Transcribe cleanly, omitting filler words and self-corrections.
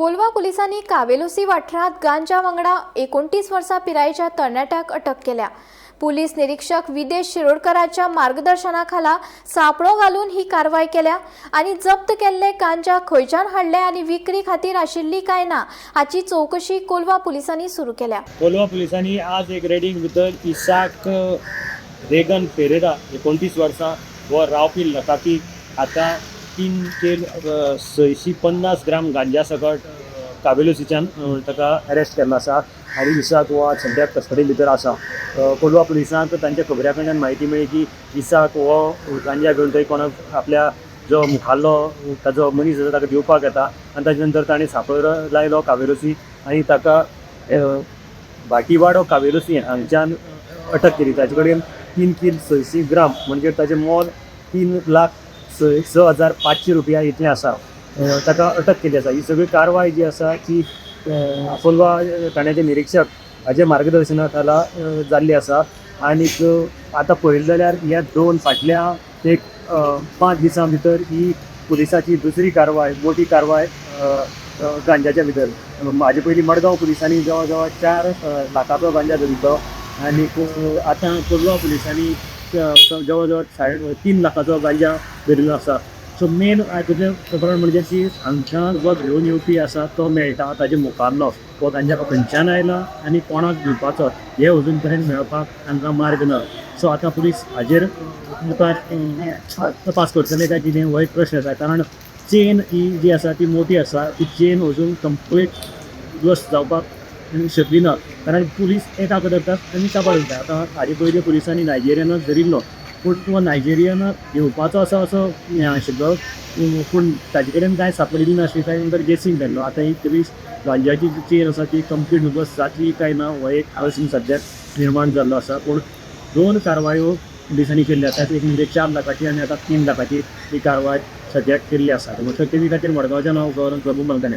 कोलवा पोलिसांनी कावेलोसी वाठारात गांजा वांगडा 29 वर्सां पिरायेच्या तरणाट्याक अटक केल्या। पुलीस निरीक्षक विदेश शिरोडकरांच्या मार्गदर्शनाखाला सापळो घालून ही कारवाई केल्या आणि जप्त केल्ले गांजा खंयच्यान हाडले आणि विक्री खातीर आशिल्ली काय ना हाची चौकशी कोलवा पोलिसांनी सुरू केल्या। कोलवा पोलिसांनी आज एक रेडींग भितर इसाक रेगन पेरेरा 29 वर्सां व रावपी लकाकी आता 3 केल 650 ग्राम गांजा सकट कावेलोसीच्यान ताका अरेस्ट केल्लो आसा आणि इसाक हो सद्याक कस्टडी भितर आसा। कोलवा पुलिसांक तांच्या खबऱ्या कडल्यान म्हायती मेळ्ळी की इसाक हो गांजा घेवन थंय कोणाक आपल्या जो मुखाल्लो ताजो मनीस आसा ताका दिवपाक येता आनी ताजे नंतर ताणें सांपळो लायलो कावेलोसी आनी ताका बाटीवाडो कावेलोसी हांगच्यान अटक केली। ताचे कडेन 3 किल 600 ग्राम म्हणजे ताचें मोल 3,06,500 रुपया इतलें आसा। ताका अटक केली आसा। ही सगळी कारवाय जी आसा ती कोलवा ठाण्याचे निरीक्षक हाजे मार्गदर्शना खाला जाल्ली आसा। आनीक आतां पळयलें जाल्यार ह्या फाटल्या एक 5 दिसां भितर ही पुलिसाची दुसरी कारवाय मोठी कारवाय गांजाच्या भितर। हाजे पयलीं मडगांव पुलिसांनी जवळ जवळ 4 लाखाचो गांजा धरिल्लो आनीक आतां कोलवा पुलिसांनी जवळ जवळ 3.5 लाखाचो गांजा धरिल्लो आसा। सो मेन तुजें प्रकरण म्हणजे की हांगच्यान जो घेवन येवपी आसा तो मेळटा ताजे मुखारलो तो गांजा खंयच्यान आयला आनी कोणाक दिवपाचो हे अजून पर्यंत मेळपाक तांकां मार्ग ना। सो आतां पुलीस हाजेर मुखार तपास करतले काय कितें हो एक प्रश्न आसा, कारण चेन ही जी आसा ती मोठी आसा। ती चेन अजून कंप्लीट ब्लस्ट जावपाक शकली ना, कारण पुलीस एका धरतात आनी काबार करता। आतां हाजे पयलीं पुलिसांनी नायजेरियनाक धरिल्लो पूण तो नायजेरियनाक घेवपाचो असो हें आशिल्लो पूण ताजे कडेन कांय सापडिल्ली नासली। ताजे नंतर गेसींग केल्लो। आतां ही पुलीस गांजाची जी चेन आसा ती कंप्लीट ब्लस्ट जातली काय ना हो एक प्रस्न सद्याक निर्माण जाल्लो आसा। पूण 2 कारवायो पुलिसांनी केल्ली आसात, एक म्हणजे 4 लाखाची आनी आतां 3 लाखाची ही कारवाय सद्याक केल्ली आसा। तेमी खातीर मडगांवच्या नांव गव्हर्नर प्रभू मलकान